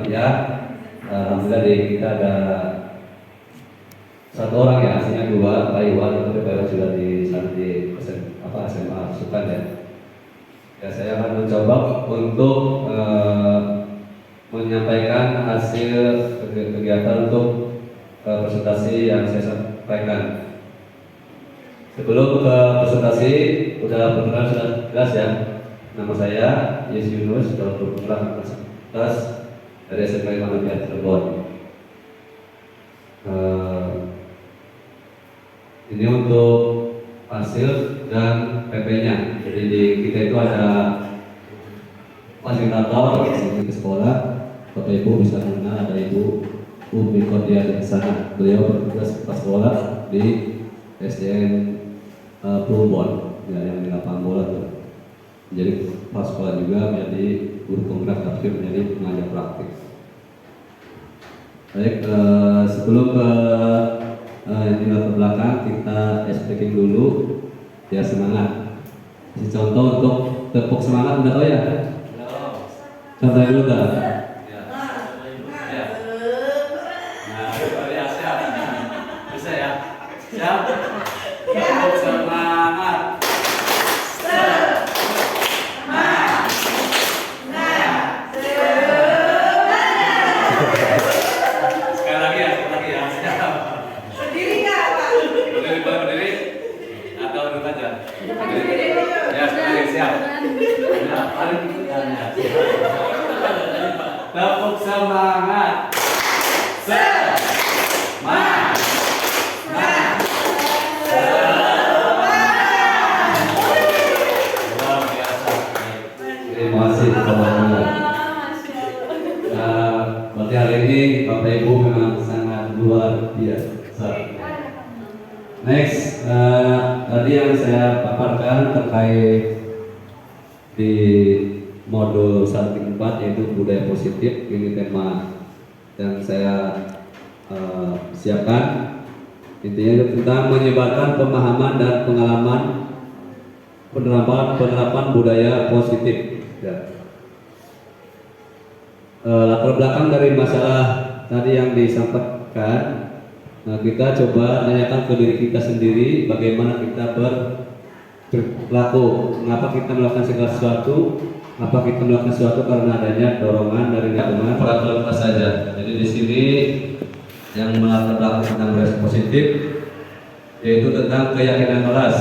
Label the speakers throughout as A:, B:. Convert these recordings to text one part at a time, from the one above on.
A: panitia. Alhamdulillah di kita ada satu orang ya, aslinya dua, Pak Iwan, tapi Pak Iwan sudah di SMA Sukan ya. Ya saya akan mencoba untuk menyampaikan hasil kegiatan untuk presentasi yang saya sampaikan. Sebelum ke presentasi, sudah perkenalan sudah jelas ya. Nama saya Yes Yunus, dalam program atas dari SMK Manusia Cirebon. Ini untuk hasil dan PP-nya. Jadi di kita itu ada fasilitator di sekolah. Bapak Ibu bisa mengenal, ada Ibu Umi Kodia di sana. Beliau bertugas kepala sekolah di SDN Plumbon, ya, yang di lapangan bola tuh. Jadi pas sekolah juga menjadi guru penggerak, tapi menjadi pengajar praktik. Baik, sebelum ke yang di latar belakang, kita speaking dulu. Ya, semangat. Kasih contoh untuk tepuk semangat, udah tahu ya? Contohnya dulu dah.
B: Bisa ya? Siap? Tepuk semangat. Sekali lagi ya. Siap.
C: Berdiri nggak, Pak?
B: Berdiri atau duduk aja? Berdiri. Ya, sekali siap. Ya, paling ya. Tepuk semangat. Semangat. Luar biasa.
A: Terima kasih teman-teman. Berarti hari ini Bapak Ibu memang sangat luar biasa. Next, tadi yang saya paparkan terkait di modul 1-4 yaitu budaya positif. Ini tema yang saya siapkan. Intinya tentang menyebarkan pemahaman dan pengalaman penerapan budaya positif. Ya. Latar belakang dari masalah tadi yang disampaikan, kita coba tanyakan ke diri kita sendiri bagaimana kita berlaku. Mengapa kita melakukan segala sesuatu? Apa kita melakukan sesuatu karena adanya dorongan dari lingkungan? Peraturan kelas saja. Jadi di sini yang melatar belakang tentang budaya positif yaitu tentang keyakinan kelas,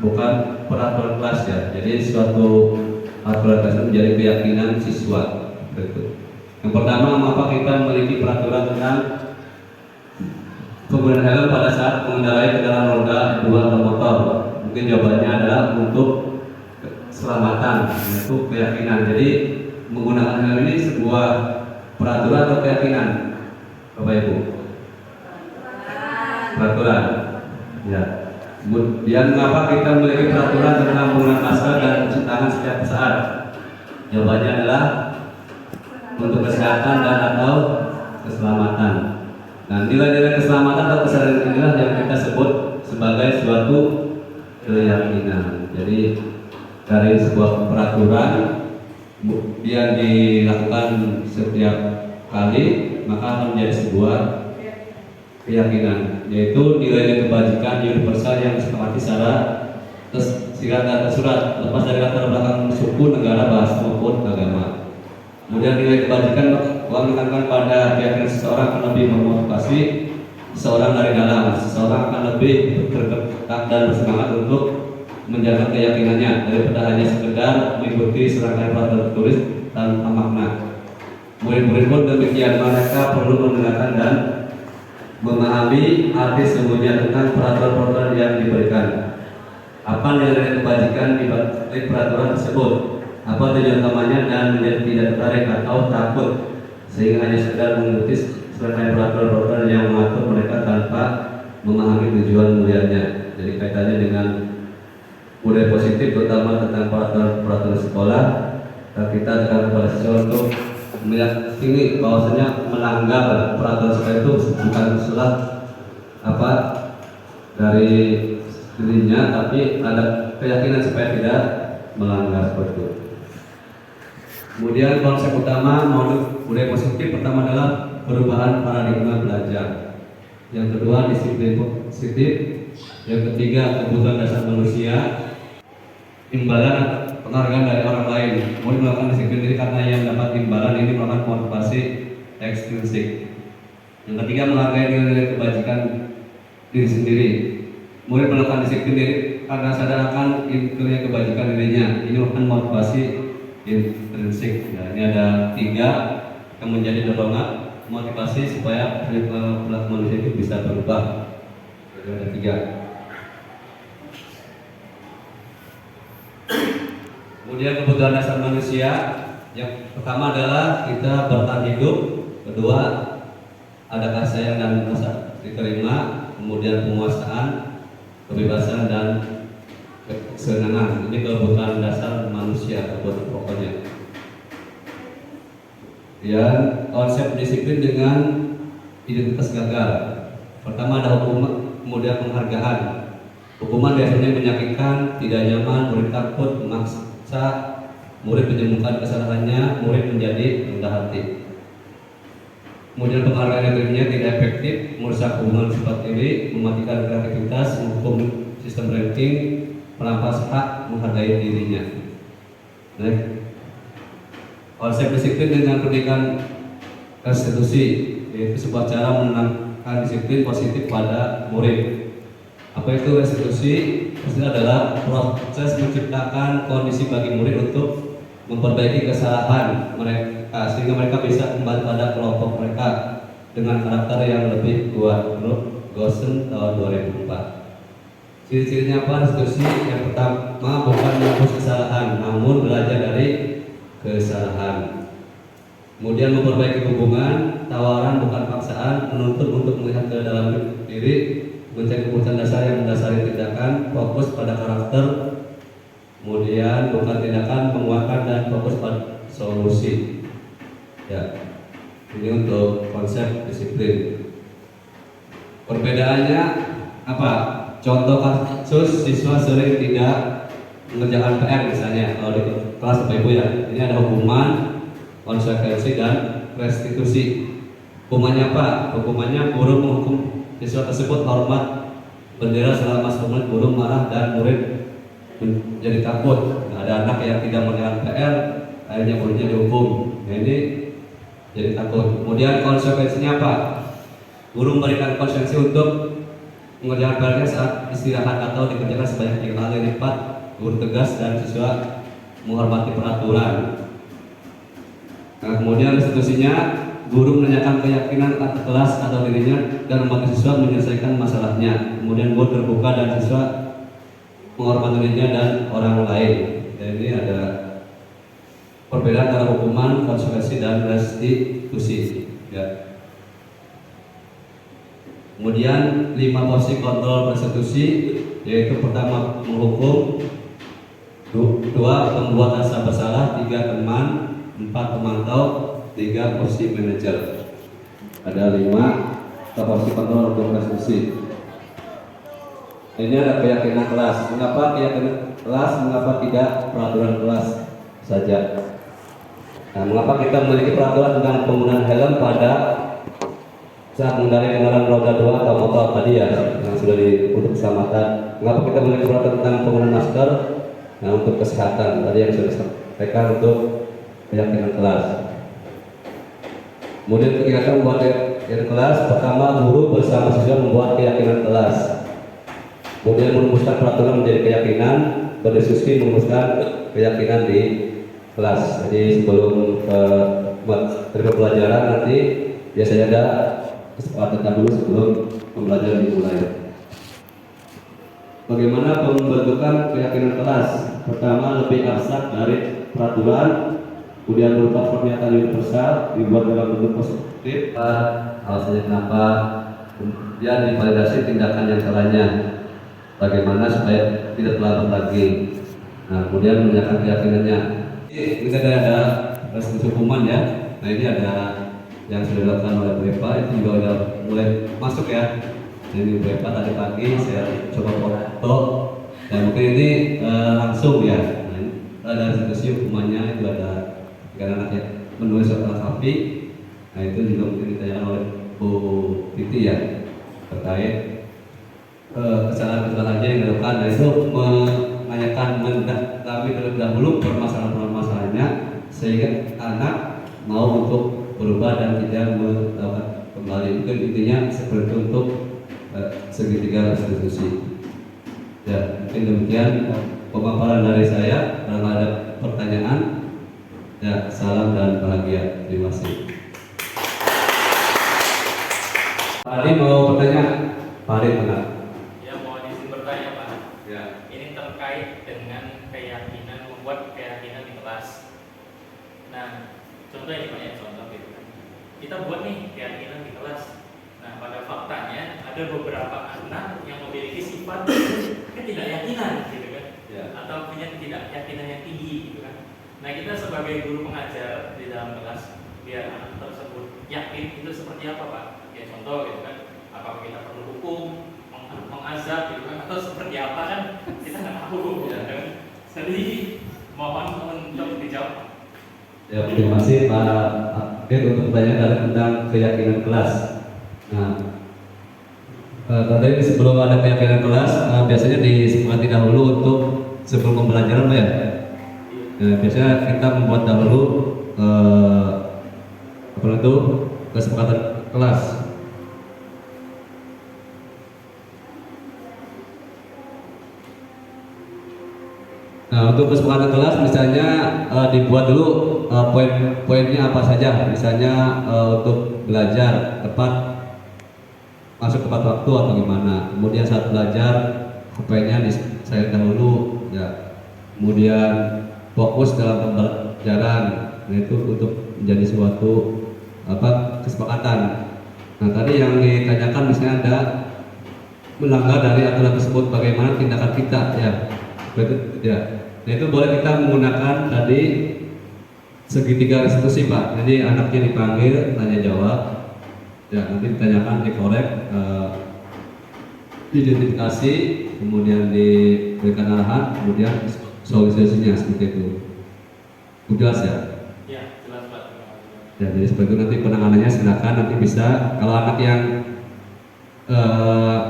A: bukan peraturan kelas ya. Jadi suatu peraturan kelas menjadi keyakinan siswa. Betul. Yang pertama, mengapa kita memiliki peraturan tentang penggunaan helm pada saat mengendarai kendaraan roda 2 atau motor? Mungkin jawabannya adalah untuk keselamatan, yaitu keyakinan. Jadi menggunakan helm ini sebuah peraturan atau keyakinan, Bapak Ibu? Peraturan. Ya. Kemudian mengapa kita memiliki peraturan tentang penggunaan masker dan cuci tangan setiap saat? Jawabannya adalah untuk kesehatan dan atau keselamatan. Nah, nilai-nilai keselamatan atau kesehatan inilah yang kita sebut sebagai suatu keyakinan. Jadi dari sebuah peraturan yang dilakukan setiap kali maka akan menjadi sebuah keyakinan, yaitu nilai kebajikan universal yang sistematis secara tersurat lepas dari latar belakang suku, negara, bahasa maupun agama. Kemudian nilai kebajikan menekankan pada keyakinan seseorang akan lebih memotivasi seseorang dari dalam. Seseorang akan lebih bergerak dan bersemangat untuk menjaga keyakinannya daripada hanya sekedar mengikuti serangkaian peraturan tertulis tanpa makna. Murid-murid pun demikian, mereka perlu mendengarkan dan memahami arti sesungguhnya tentang peraturan-peraturan yang diberikan. Apa nilai kebajikan di balik peraturan tersebut? Apa tujuan utamanya dan menjadi tidak tertarik atau takut sehingga hanya sekedar mengikuti serangkaian peraturan-peraturan yang mengatur mereka tanpa memahami tujuan mulianya. Jadi kaitannya dengan budaya positif, terutama tentang peraturan sekolah, kita akan kepada siswa untuk meyakini bahwasanya melanggar peraturan sekolah itu bukan salah dari dirinya, tapi ada keyakinan supaya tidak melanggar seperti itu. Kemudian konsep utama modul budaya positif pertama adalah perubahan paradigma belajar. Yang kedua disiplin positif. Yang ketiga kebutuhan dasar manusia. Imbalan atau penghargaan dari orang lain. Murid melakukan disiplin diri karena yang dapat imbalan ini merupakan motivasi ekstrinsik. Yang ketiga menghargai nilai kebajikan diri sendiri. Murid melakukan disiplin diri karena sadar akan nilai kebajikan dirinya. Ini merupakan motivasi intrinsik. Nah, ini ada 3 yang menjadi dorongan motivasi supaya perilaku manusia itu bisa berubah. Jadi ada 3. Kemudian kebutuhan dasar manusia yang pertama adalah kita bertahan hidup, kedua ada kasih sayang dan rasa diterima, kemudian penguasaan, kebebasan dan kesenangan. Ini kebutuhan dasar manusia, kebutuhan pokoknya. Dan konsep disiplin dengan identitas gagal. Pertama ada hukuman, kemudian penghargaan. Hukuman biasanya menyakitkan, tidak nyaman, murid takut, memaksa, murid menyembuhkan kesalahannya, murid menjadi rendah hati. Kemudian penghargaan yang dirinya tidak efektif, merusak hubungan sifat diri, mematikan kreativitas, menghukum sistem ranking, merampas hak, menghargai dirinya. Konsep disiplin dengan pendidikan restitusi, yaitu sebuah cara menanamkan disiplin positif pada murid. Apa itu restitusi? Restitusi adalah proses menciptakan kondisi bagi murid untuk memperbaiki kesalahan mereka sehingga mereka bisa kembali pada kelompok mereka dengan karakter yang lebih kuat. Menurut Gosen tahun 2004. Ciri-cirinya apa restitusi? Yang pertama bukan menghapus kesalahan, namun belajar dari kesalahan. Kemudian memperbaiki hubungan, tawaran bukan paksaan, menuntut untuk melihat ke dalam diri, mencari keputusan dasar yang mendasari tindakan, fokus pada karakter, kemudian bukan tindakan, penguatan dan fokus pada solusi. Ya, ini untuk konsep disiplin. Perbedaannya apa? Contoh kasus siswa sering tidak mengerjakan PR misalnya kalau di kelas Bapak Ibu ya. Ini ada hukuman, konsekuensi dan restitusi. Hukumannya apa? Hukumannya guru menghukum siswa tersebut hormat bendera selama 10 menit, guru marah dan murid menjadi takut. Nah, ada anak yang tidak mengerjakan PR, akhirnya gurunya dihukum. Nah, ini jadi takut. Kemudian konsekuensinya apa? Guru memberikan konsekuensi untuk mengerjakan PR-nya saat istirahat atau dikerjakan sebanyak 3 kali lipat. Guru tegas dan siswa menghormati peraturan. Nah, kemudian restitusinya guru menanyakan keyakinan atas kelas atau dirinya dan membantu siswa menyelesaikan masalahnya. Kemudian guru terbuka dan siswa menghormati dirinya dan orang lain. Dan ini ada perbedaan antara hukuman, konsekuensi dan restitusi. Ya. Kemudian 5 porsi kontrol restitusi, yaitu pertama menghukum, 2 membuat rasa bersalah, 3 teman, 4 pemantau, 3 porsi manajer. Ada 5 porsi kontrol untuk restitusi. Ini ada keyakinan kelas. Mengapa keyakinan kelas? Mengapa tidak peraturan kelas saja? Nah, mengapa kita memiliki peraturan tentang penggunaan helm pada saat mengendarai kendaraan roda 2 atau motor tadi ya, yang sudah untuk keselamatan? Mengapa kita memiliki peraturan tentang penggunaan masker? Nah, untuk kesehatan tadi yang sudah disampaikan untuk keyakinan kelas. Kemudian kegiatan membuat keyakinan kelas. Pertama, guru bersama siswa membuat keyakinan kelas. Kemudian merumuskan peraturan menjadi keyakinan, berdiskusi merumuskan keyakinan di kelas. Jadi sebelum terima pelajaran nanti biasanya ada kesepakatan dulu sebelum pembelajaran dimulai. Bagaimana pembentukan keyakinan kelas? Pertama, lebih abstrak dari peraturan, kemudian berupa pernyataan universal dibuat dalam bentuk positif. Alasannya kenapa? Kemudian divalidasi tindakan yang salahnya. Bagaimana supaya tidak telat lagi. Nah, kemudian menanyakan keyakinannya. Ini ada restitusi hukuman ya. Nah, ini ada yang sudah dilakukan oleh Bu Eva, itu juga sudah mulai masuk ya. Ini Bu Eva tadi pagi saya coba foto dan mungkin ini langsung ya. Nah, ada restitusi hukumannya itu ada karena anaknya menulis surat al-kafi. Nah itu juga mungkin ditanyakan oleh Bu Titi ya terkait kesalahan-kesalahan yang dilakukan. Nah itu menanyakan mendalami terlebih dahulu permasalahan-permasalahannya sehingga anak mau untuk berubah dan tidak melakukan kembali. Mungkin intinya seperti itu untuk segitiga restitusi. Ya mungkin demikian pemaparan dari saya. Kalau ada pertanyaan, ya salam dan bahagia. Terima kasih. Pak Adi mau bertanya? Pak Adi benar.
D: Ya, mau izin bertanya Pak.
A: Ya.
D: Ini terkait dengan keyakinan, membuat keyakinan di kelas. Nah, contohnya ini Pak ya, contoh gitu kan. Kita buat nih keyakinan di kelas. Nah, pada faktanya ada beberapa anak yang memiliki sifat ketidakyakinan gitu kan.
A: Ya.
D: Atau punya ketidakyakinan yang tinggi gitu kan. Nah, kita sebagai guru pengajar di dalam kelas biar anak tersebut yakin itu seperti apa Pak? Ya contoh gitu kan. Apakah kita perlu hukum, mengazab gitu kan, atau seperti apa kan kita nggak tahu ya kan. Jadi mohon untuk dijawab.
A: Ya, terima kasih Pak Akir untuk pertanyaan tentang keyakinan kelas. Nah, tadi sebelum ada keyakinan kelas, biasanya disepakati dahulu untuk sebelum pembelajaran, Pak ya. Nah, biasanya kita membuat dahulu apa itu kesepakatan kelas. Nah, untuk kesepakatan kelas misalnya dibuat dulu poin-poinnya apa saja. Misalnya untuk belajar tepat masuk tepat waktu atau gimana. Kemudian saat belajar poinnya saya dahulu ya. Kemudian fokus dalam pembelajaran. Nah, itu untuk menjadi suatu kesepakatan. Nah, tadi yang ditanyakan misalnya ada melanggar dari aturan tersebut, bagaimana tindakan kita ya. Betul ya. Nah itu boleh kita menggunakan tadi segitiga restitusi Pak. Jadi anaknya dipanggil, tanya jawab, ya nanti ditanyakan, dikorek, identifikasi, kemudian diberikan arahan, kemudian solusinya seperti itu. Jelas ya?
D: Ya jelas Pak.
A: Ya jadi seperti itu nanti penanganannya silakan nanti bisa. Kalau anak yang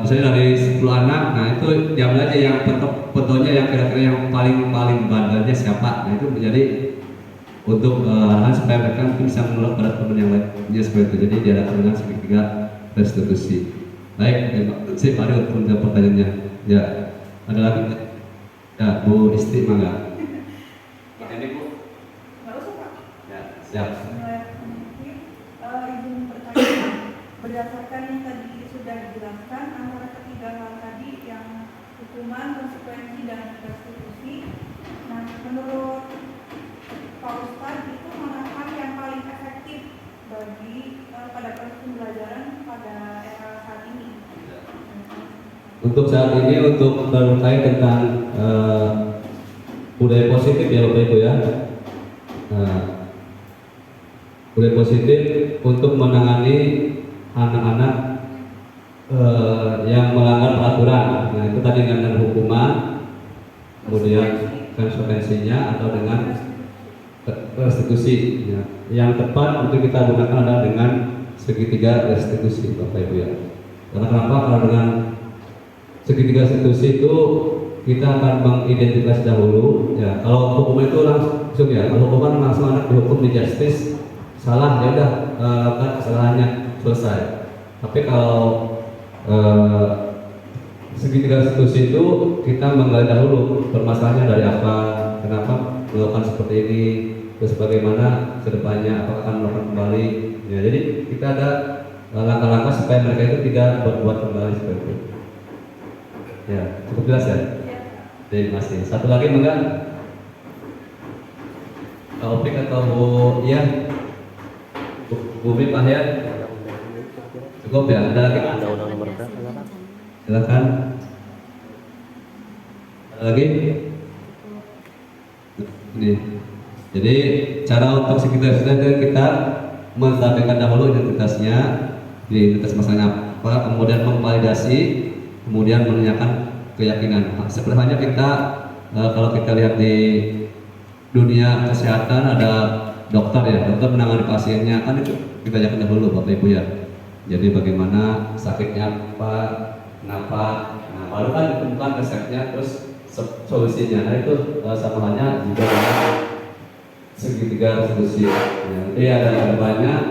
A: misalnya dari 10 anak, nah itu diambil aja yang fotonya yang kira-kira yang paling bandelnya siapa. Nah itu menjadi untuk arahan supaya mereka mungkin bisa menolak pada teman yang lainnya seperti itu. Jadi diadakan dengan segitiga restitusi. Baik, terima kasih Pak Adi untuk pertanyaannya. Ya, ada lagi? Ya, Bu Isti mangga. Ini Bu.
C: Nggak usah Pak.
A: Ya, siap.
C: Izin bertanya, berdasarkan yang tadi sudah dijelaskan antara ketiga hal tadi yang hukuman, konsekuensi, dan restitusi. Nah, menurut Pak Ustadz itu mana hal yang paling efektif bagi pada proses pembelajaran pada era saat ini?
A: Untuk saat ini untuk terkait tentang budaya positif ya Bapak Ibu ya. Budaya positif untuk menangani anak-anak yang melanggar peraturan. Nah itu tadi dengan hukuman, kemudian konsekuensinya atau dengan restitusi. Ya. Yang tepat untuk kita gunakan adalah dengan segitiga restitusi, Bapak Ibu ya. Karena kenapa? Kalau dengan segitiga restitusi itu kita akan mengidentifikasi dahulu. Ya, kalau hukum itu langsung ya, kalau hukuman langsung anak dihukum di justice, salah ya udah lakukan kesalahannya selesai. Tapi kalau segitiga restitusi itu kita menggali dahulu permasalahannya dari apa, kenapa melakukan seperti ini, terus bagaimana kedepannya, apakah akan melakukan kembali. Ya, jadi kita ada langkah-langkah supaya mereka itu tidak berbuat kembali seperti itu. Ya, cukup jelas ya. Terima kasih. Satu lagi enggak? Opik atau Bu Iya? Bu Mip Ahyar? Cukup ya? Ada lagi? Silakan. Ada lagi? Ini. Jadi cara untuk sekitar kita menstabilkan dahulu identitasnya, di identitas masalahnya apa, kemudian memvalidasi, kemudian menanyakan keyakinan. Sebenarnya kita kalau kita lihat di dunia kesehatan ada dokter ya, dokter menangani pasiennya kan itu kita jangan dahulu Bapak Ibu ya. Jadi bagaimana sakitnya apa, kenapa, nah baru kan ditemukan resepnya terus solusinya. Nah itu sama halnya juga dengan segitiga resolusi. Nanti ada banyak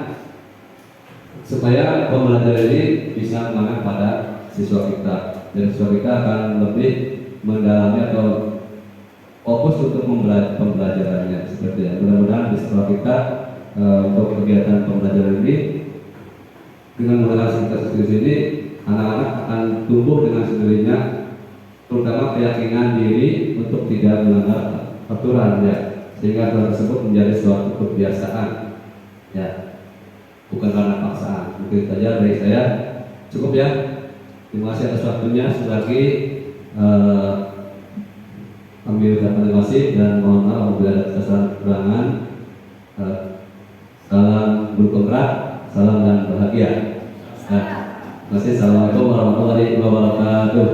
A: supaya pembelajaran ini bisa mengarah pada siswa kita. Dan siswa kita akan lebih mendalami atau fokus untuk pembelajarannya seperti ya. Mudah-mudahan di sekolah kita untuk kegiatan pembelajaran ini dengan menggunakan sistem ini anak-anak akan tumbuh dengan sendirinya, terutama keyakinan diri untuk tidak melanggar aturan ya, sehingga hal tersebut menjadi suatu kebiasaan ya, bukan karena paksaan. Mungkin saja dari saya cukup ya. Terima kasih atas waktunya. Sekali lagi ambil terima kasih dan mohon maaf apabila ada kesalahan kekurangan. Salam berkongrat, salam dan bahagia. Terima kasih. Assalamualaikum warahmatullahi wabarakatuh.